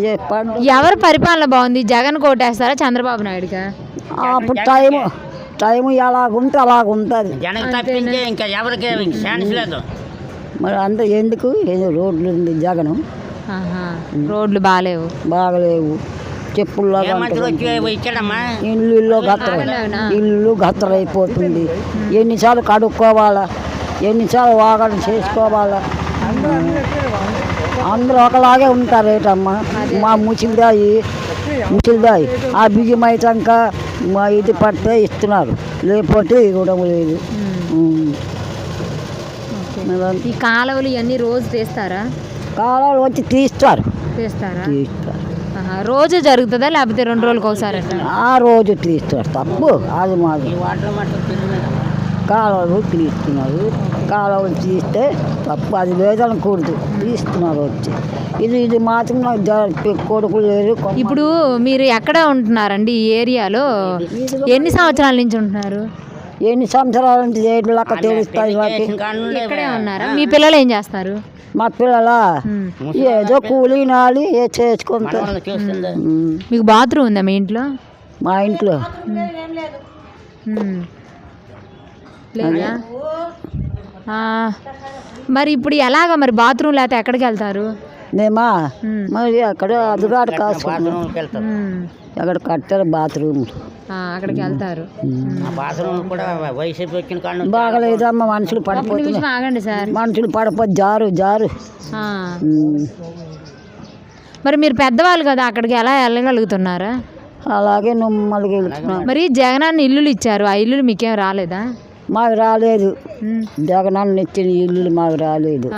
చెప్పండి. ఎవరు పరిపాలన బాగుంది, జగన్ కోటేస్తారా చంద్రబాబు నాయుడుగా? అప్పుడు టైం ఎలాగుంటే అలాగుంటుంది. జనం తప్పించే ఇంకా ఎవరికి ఛాన్స్ లేదు. మరి అంత ఎందుకు ఏదో రోడ్లు ఉంది జగను. రోడ్లు బాగలేవు. చెప్పుల్లో ఇచ్చాడమ్మా ఇల్లు గత్తరైపోతుంది. ఎన్నిసార్లు కడుక్కోవాలా, ఎన్నిసార్లు వాగడం చేసుకోవాలా. అందరూ ఒకలాగే ఉంటారు ఏటమ్మా. మా ముసిలిదాయి ఆ బియ్యం అయితాక మా ఇది పడితే ఇస్తున్నారు, లేకపోతే ఇవ్వడం లేదు. ఈ కాలువలు ఇవన్నీ రోజు తీస్తారా? కాలువలు వచ్చి తీస్తారా? రోజు జరుగుతుందా లేకపోతే 2 రోజులకు ఒకసారి? ఆ రోజు తీస్తారు. తప్పు అది మాది. కాలువలు తీస్తున్నారు. కాలువలు తీస్తే తప్పు, అది లేదనకూడదు. తీస్తున్నారు వచ్చి. ఇది మాత్రం నాకు కొడుకు లేదు. ఇప్పుడు మీరు ఎక్కడ ఉంటున్నారండి ఈ ఏరియాలో? ఎన్ని సంవత్సరాల నుంచి ఉంటున్నారు? ఎన్ని సంవత్సరాల నుంచి లెక్క తెలుస్తాయి. ఇక్కడే ఉన్నారా? మీ పిల్లలు ఏం చేస్తారు? మా పిల్లలా ఏదో కూలీ నాలి చేసుకుంటారు. మీకు బాత్రూమ్ ఉందా మీ ఇంట్లో? మా ఇంట్లో లేదా? మరి ఇప్పుడు ఎలాగా మరి బాత్రూమ్ లేకపోతే ఎక్కడికి వెళ్తారు? మేమా మరి అక్కడ అదుగాడు కాసుకుంటాం. అక్కడ కట్టారు బాత్రూమ్, అక్కడికి వెళ్తారు. బాగలేదమ్మా, మనుషులు పడిపోతుంది. ఆగండి సార్, మనుషులు పడిపోతే జారు. మరి మీరు పెద్దవాళ్ళు కదా, అక్కడికి ఎలా వెళ్ళగలుగుతున్నారా? అలాగే నమ్మలికి వెళ్తున్నాం. మరి జగనన్న ఇల్లులు ఇచ్చారు, ఆ ఇల్లులు మీకేం రాలేదా? మాకు రాలేదు. జగనన్న ఇచ్చిన ఇల్లు మాకు రాలేదు.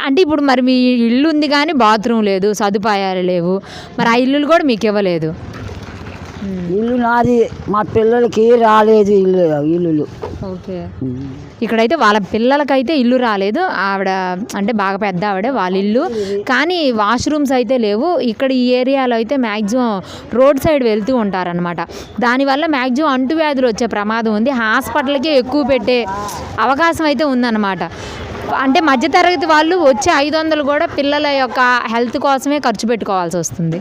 అంటే ఇప్పుడు మరి మీ ఇల్లు ఉంది కానీ బాత్రూమ్ లేదు, సదుపాయాలు లేవు, మరి ఆ ఇల్లులు కూడా మీకు ఇవ్వలేదు. ఇల్లు నాది, మా పిల్లలకి రాలేదు ఇల్లులు. ఓకే, ఇక్కడైతే వాళ్ళ పిల్లలకైతే ఇల్లు రాలేదు. ఆవిడ అంటే బాగా పెద్ద ఆవిడ, వాళ్ళ ఇల్లు కానీ వాష్రూమ్స్ అయితే లేవు. ఇక్కడ ఈ ఏరియాలో అయితే మ్యాక్సిమం రోడ్ సైడ్ వెళ్తూ ఉంటారనమాట. దానివల్ల మ్యాక్సిమం అంటువ్యాధులు వచ్చే ప్రమాదం ఉంది. హాస్పిటల్కే ఎక్కువ పెట్టే అవకాశం అయితే ఉందన్నమాట. అంటే మధ్యతరగతి వాళ్ళు వచ్చే 500 కూడా పిల్లల యొక్క హెల్త్ కోసమే ఖర్చు పెట్టుకోవాల్సి వస్తుంది.